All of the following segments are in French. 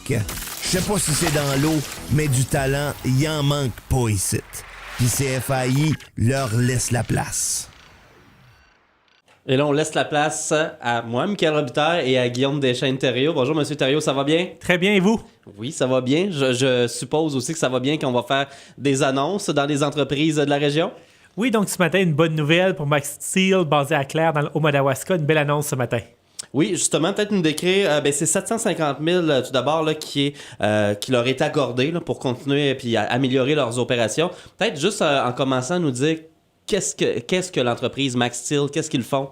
Québec. Je sais pas si c'est dans l'eau, mais du talent, y en manque pas ici. Puis CFAI leur laisse la place. Et là, on laisse la place à moi, Michael Robitaille, et à Guillaume Deschênes-Thériault. Bonjour, Monsieur Thériault, ça va bien? Très bien, et vous? Oui, ça va bien. Je suppose aussi que ça va bien, qu'on va faire des annonces dans les entreprises de la région. Oui, donc ce matin, une bonne nouvelle pour Max Steel, basé à Clare, dans le Haut-Madawaska. Une belle annonce ce matin. Oui, justement, peut-être nous décrire, c'est 750 000 tout d'abord là, qui leur est accordé là, pour continuer et améliorer leurs opérations. Peut-être juste en commençant à nous dire qu'est-ce que l'entreprise Max Steel, qu'est-ce qu'ils font?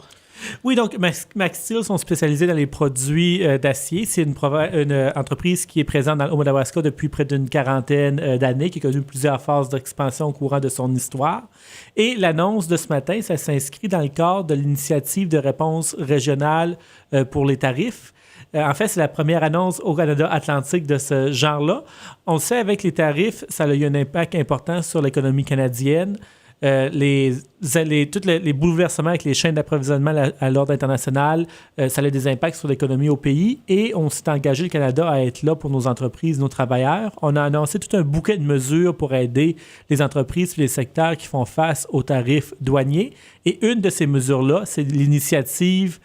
Oui, donc Max Steel sont spécialisés dans les produits d'acier. C'est une entreprise qui est présente dans le Haut-Madawaska depuis près d'une quarantaine d'années, qui a connu plusieurs phases d'expansion au courant de son histoire. Et l'annonce de ce matin, ça s'inscrit dans le cadre de l'initiative de réponse régionale pour les tarifs. En fait, c'est la première annonce au Canada atlantique de ce genre-là. On le sait, avec les tarifs, ça a eu un impact important sur l'économie canadienne. Tous les bouleversements avec les chaînes d'approvisionnement à l'ordre international, ça a des impacts sur l'économie au pays et on s'est engagé, le Canada, à être là pour nos entreprises, nos travailleurs. On a annoncé tout un bouquet de mesures pour aider les entreprises et les secteurs qui font face aux tarifs douaniers. Et une de ces mesures-là, c'est l'initiative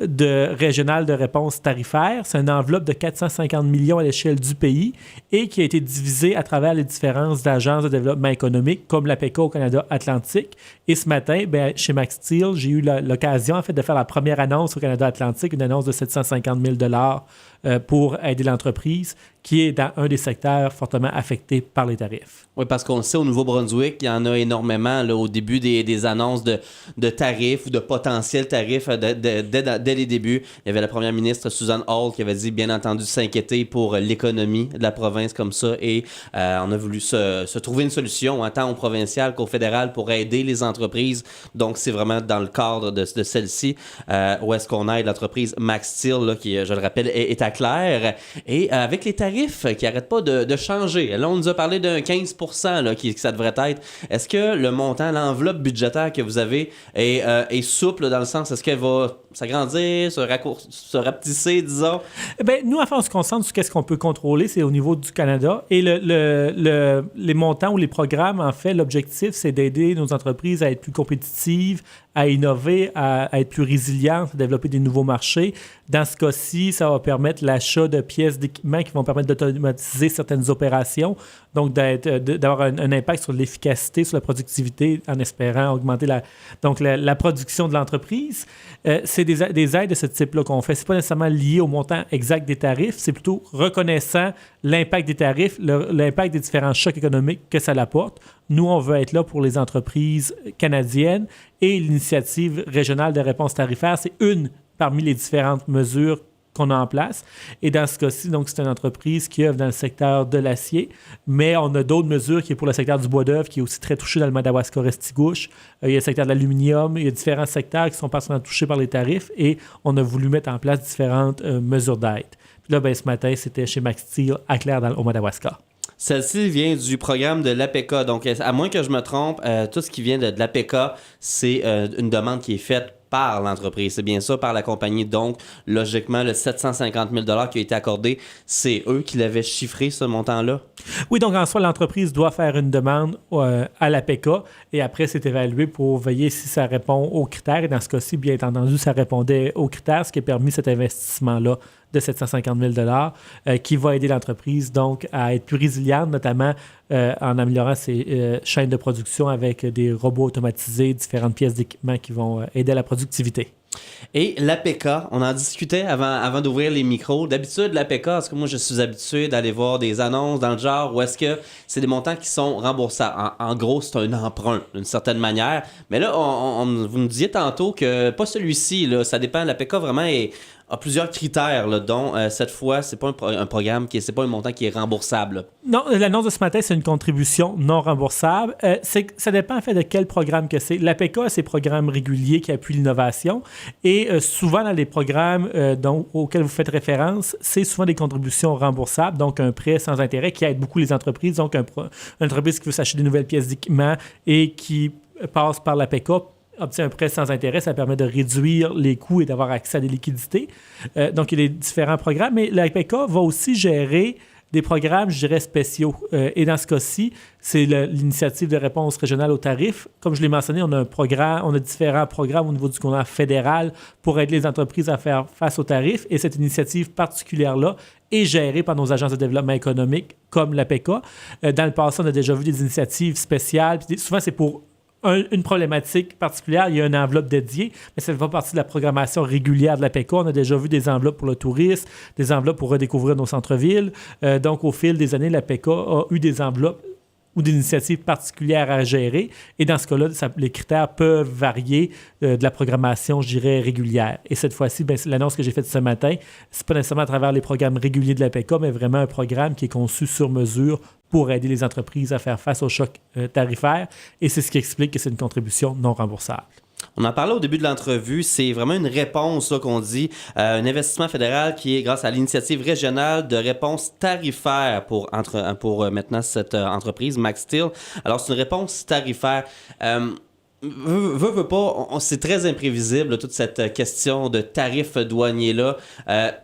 régionale de réponse tarifaire. C'est une enveloppe de 450 millions à l'échelle du pays et qui a été divisée à travers les différentes agences de développement économique comme l'APECA au Canada Atlantique. Et ce matin, chez Max Steel, j'ai eu l'occasion en fait, de faire la première annonce au Canada Atlantique, une annonce de 750 000 $ pour aider l'entreprise qui est dans un des secteurs fortement affectés par les tarifs. Oui, parce qu'on le sait, au Nouveau-Brunswick, il y en a énormément là, au début des annonces de tarifs ou de potentiels tarifs dès les débuts. Il y avait la première ministre Susan Hall qui avait dit, bien entendu, s'inquiéter pour l'économie de la province comme ça et on a voulu se trouver une solution, hein, tant au provincial qu'au fédéral pour aider les entreprises. Donc, c'est vraiment dans le cadre de celle-ci où est-ce qu'on aide l'entreprise Max Steel, là, qui, je le rappelle, est à Clare. Et avec les tarifs qui n'arrêtent pas de changer. Là, on nous a parlé d'un 15 % là, que ça devrait être. Est-ce que le montant, l'enveloppe budgétaire que vous avez est souple dans le sens, est-ce qu'elle va s'agrandir, se rapetisser, disons? Nous, enfin, on se concentre sur ce qu'on peut contrôler, c'est au niveau du Canada. Et les montants ou les programmes, en fait, l'objectif, c'est d'aider nos entreprises à être plus compétitives, à innover, à être plus résilientes, à développer des nouveaux marchés. Dans ce cas-ci, ça va permettre l'achat de pièces d'équipement qui vont permettre d'automatiser certaines opérations, donc d'avoir un impact sur l'efficacité, sur la productivité, en espérant augmenter la production de l'entreprise. C'est des aides de ce type-là qu'on fait. Ce n'est pas nécessairement lié au montant exact des tarifs, c'est plutôt reconnaissant l'impact des tarifs, l'impact des différents chocs économiques que ça apporte. Nous, on veut être là pour les entreprises canadiennes et l'initiative régionale de réponse tarifaire, c'est une parmi les différentes mesures qu'on a en place. Et dans ce cas-ci, donc, c'est une entreprise qui œuvre dans le secteur de l'acier, mais on a d'autres mesures qui est pour le secteur du bois d'œuvre, qui est aussi très touché dans le Madawaska-Restigouche. Il y a le secteur de l'aluminium, il y a différents secteurs qui sont particulièrement touchés par les tarifs et on a voulu mettre en place différentes mesures d'aide. Puis là, ce matin, c'était chez Max Steel à Clare, dans le Haut-Madawaska. Celle-ci vient du programme de l'APECA. Donc, à moins que je me trompe, tout ce qui vient de l'APECA, c'est une demande qui est faite par l'entreprise. C'est bien ça, par la compagnie. Donc, logiquement, le 750 000 $ qui a été accordé, c'est eux qui l'avaient chiffré, ce montant-là? Oui, donc en soi, l'entreprise doit faire une demande à l'APECA et après, c'est évalué pour veiller si ça répond aux critères. Et dans ce cas-ci, bien entendu, ça répondait aux critères, ce qui a permis cet investissement-là de 750 000 $ qui va aider l'entreprise donc à être plus résiliente, notamment en améliorant ses chaînes de production avec des robots automatisés, différentes pièces d'équipement qui vont aider à la productivité. Et l'APECA, on en discutait avant d'ouvrir les micros. D'habitude, l'APECA, parce que moi, je suis habitué d'aller voir des annonces dans le genre où est-ce que c'est des montants qui sont remboursables. En gros, c'est un emprunt, d'une certaine manière. Mais là, vous nous disiez tantôt que pas celui-ci, là, ça dépend. L'APECA vraiment a plusieurs critères, là, dont cette fois, c'est pas un programme, c'est pas un montant qui est remboursable. Là. Non, l'annonce de ce matin, c'est une contribution non remboursable. Ça dépend en fait de quel programme que c'est. L'APECA a ses programmes réguliers qui appuient l'innovation et souvent dans les programmes auxquels vous faites référence, c'est souvent des contributions remboursables, donc un prêt sans intérêt qui aide beaucoup les entreprises. Donc, une entreprise qui veut s'acheter des nouvelles pièces d'équipement et qui passe par l'APECA obtient un prêt sans intérêt, ça permet de réduire les coûts et d'avoir accès à des liquidités. Donc, il y a des différents programmes, mais la PECA va aussi gérer des programmes, je dirais, spéciaux. Et dans ce cas-ci, c'est l'initiative de réponse régionale aux tarifs. Comme je l'ai mentionné, on a différents programmes au niveau du gouvernement fédéral pour aider les entreprises à faire face aux tarifs. Et cette initiative particulière-là est gérée par nos agences de développement économique comme la PECA. Dans le passé, on a déjà vu des initiatives spéciales. Puis souvent, c'est pour une problématique particulière, il y a une enveloppe dédiée, mais ça ne fait pas partie de la programmation régulière de la PECA. On a déjà vu des enveloppes pour le tourisme, des enveloppes pour redécouvrir nos centres-villes. Donc, au fil des années, la PECA a eu des enveloppes ou des initiatives particulières à gérer. Et dans ce cas-là, les critères peuvent varier de la programmation, je dirais, régulière. Et cette fois-ci, l'annonce que j'ai faite ce matin, c'est pas nécessairement à travers les programmes réguliers de la PECA, mais vraiment un programme qui est conçu sur mesure pour aider les entreprises à faire face au choc tarifaire. Et c'est ce qui explique que c'est une contribution non remboursable. On en parlait au début de l'entrevue, c'est vraiment une réponse là, qu'on dit, un investissement fédéral qui est grâce à l'initiative régionale de réponse tarifaire pour maintenant cette entreprise, Max Steel. Alors, c'est une réponse tarifaire. Veut pas, c'est très imprévisible, toute cette question de tarifs douaniers-là.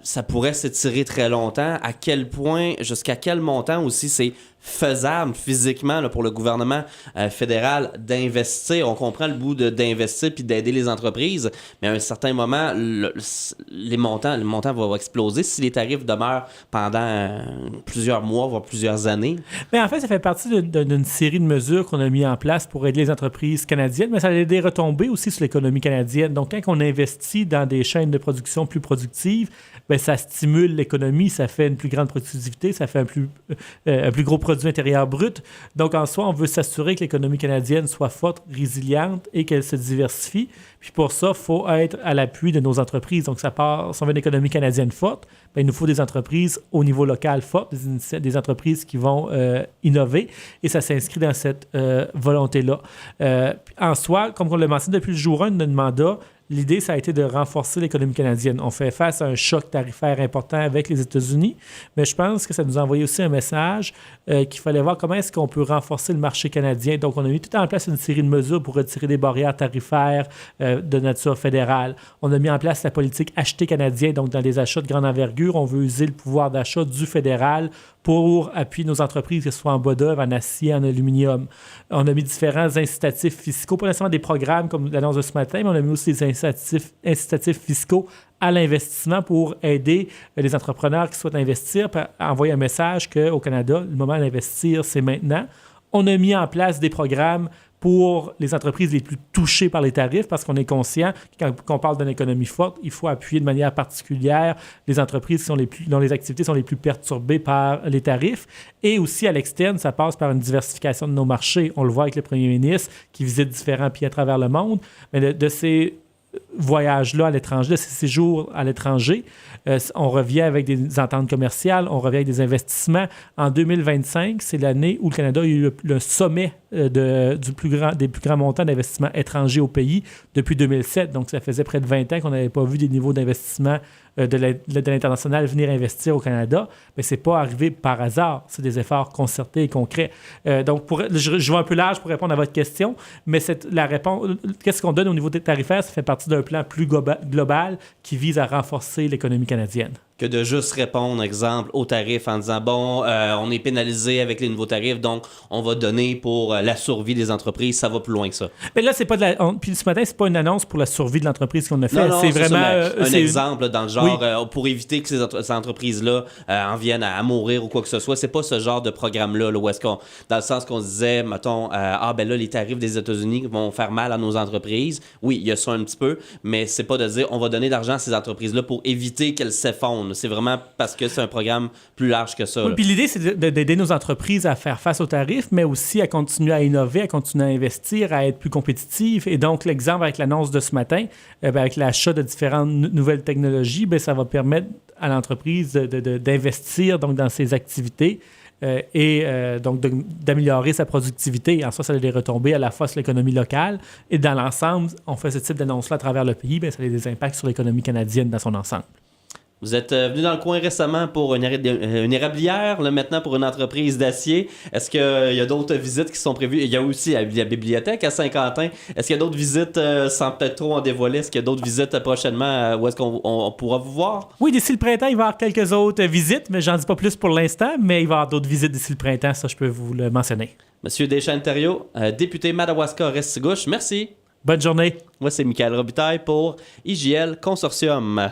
Ça pourrait s'étirer très longtemps. À quel point, jusqu'à quel montant aussi c'est faisable physiquement là, pour le gouvernement fédéral d'investir. On comprend le bout d'investir puis d'aider les entreprises, mais à un certain moment, les montants vont exploser si les tarifs demeurent pendant plusieurs mois, voire plusieurs années. Mais en fait, ça fait partie d'une série de mesures qu'on a mis en place pour aider les entreprises canadiennes, mais ça a des retombées aussi sur l'économie canadienne. Donc, quand on investit dans des chaînes de production plus productives, ça stimule l'économie, ça fait une plus grande productivité, ça fait un plus gros produit intérieur brut. Donc, en soi, on veut s'assurer que l'économie canadienne soit forte, résiliente et qu'elle se diversifie. Puis pour ça, il faut être à l'appui de nos entreprises. Donc, si on veut une économie canadienne forte, il nous faut des entreprises au niveau local fortes, des entreprises qui vont innover. Et ça s'inscrit dans cette volonté-là. En soi, comme on l'a mentionné depuis le jour 1 de notre mandat, l'idée, ça a été de renforcer l'économie canadienne. On fait face à un choc tarifaire important avec les États-Unis, mais je pense que ça nous a envoyé aussi un message qu'il fallait voir comment est-ce qu'on peut renforcer le marché canadien. Donc, on a mis tout en place une série de mesures pour retirer des barrières tarifaires de nature fédérale. On a mis en place la politique acheter canadien, donc dans les achats de grande envergure, on veut user le pouvoir d'achat du fédéral pour appuyer nos entreprises, que ce soit en bois d'œuvre, en acier, en aluminium. On a mis différents incitatifs fiscaux, pas nécessairement des programmes comme l'annonce de ce matin, mais on a mis aussi des incitatifs fiscaux à l'investissement pour aider les entrepreneurs qui souhaitent investir, à envoyer un message qu'au Canada, le moment d'investir, c'est maintenant. On a mis en place des programmes pour les entreprises les plus touchées par les tarifs, parce qu'on est conscient que quand on parle d'une économie forte, il faut appuyer de manière particulière les entreprises dont les activités sont les plus perturbées par les tarifs. Et aussi, à l'externe, ça passe par une diversification de nos marchés. On le voit avec le premier ministre qui visite différents pays à travers le monde. Mais de ces voyages-là à l'étranger, de ces séjours à l'étranger, on revient avec des ententes commerciales, on revient avec des investissements. En 2025, c'est l'année où le Canada a eu le sommet des plus grands montants d'investissement étrangers au pays depuis 2007. Donc, ça faisait près de 20 ans qu'on n'avait pas vu des niveaux d'investissement de l'international venir investir au Canada. Mais ce n'est pas arrivé par hasard. C'est des efforts concertés et concrets. Donc, je vais un peu large pour répondre à votre question, mais la réponse, qu'est-ce qu'on donne au niveau des tarifaires? Ça fait partie d'un plan plus global qui vise à renforcer l'économie canadienne. Que de juste répondre, exemple, aux tarifs en disant, on est pénalisé avec les nouveaux tarifs, donc on va donner pour la survie des entreprises. Ça va plus loin que ça. Mais là, c'est pas puis ce matin, c'est pas une annonce pour la survie de l'entreprise qu'on a fait. Non, c'est vraiment un exemple dans le genre, pour éviter que ces entreprises-là en viennent à mourir ou quoi que ce soit. C'est pas ce genre de programme-là, où est-ce qu'on, dans le sens qu'on se disait, mettons, là, les tarifs des États-Unis vont faire mal à nos entreprises. Oui, il y a ça un petit peu, mais c'est pas de dire, on va donner de l'argent à ces entreprises-là pour éviter qu'elles s'effondrent. C'est vraiment parce que c'est un programme plus large que ça. Oui, puis l'idée, c'est d'aider nos entreprises à faire face aux tarifs, mais aussi à continuer à innover, à continuer à investir, à être plus compétitifs. Et donc, l'exemple avec l'annonce de ce matin, avec l'achat de différentes nouvelles technologies, ça va permettre à l'entreprise d'investir donc, dans ses activités et donc d'améliorer sa productivité. En soi, ça a des retombées à la fois sur l'économie locale et dans l'ensemble, on fait ce type d'annonce-là à travers le pays, ça a des impacts sur l'économie canadienne dans son ensemble. Vous êtes venu dans le coin récemment pour une érablière, là, maintenant pour une entreprise d'acier. Est-ce qu'il y a d'autres visites qui sont prévues? Il y a aussi la bibliothèque à Saint-Quentin. Est-ce qu'il y a d'autres visites, sans peut-être trop en dévoiler? Est-ce qu'il y a d'autres visites prochainement où est-ce qu'on pourra vous voir? Oui, d'ici le printemps, il va y avoir quelques autres visites, mais j'en dis pas plus pour l'instant, mais il va y avoir d'autres visites d'ici le printemps, ça je peux vous le mentionner. Monsieur Deschênes-Thériault, député Madawaska-Restigouche, merci. Bonne journée. Moi, c'est Michael Robitaille pour IJL Consortium.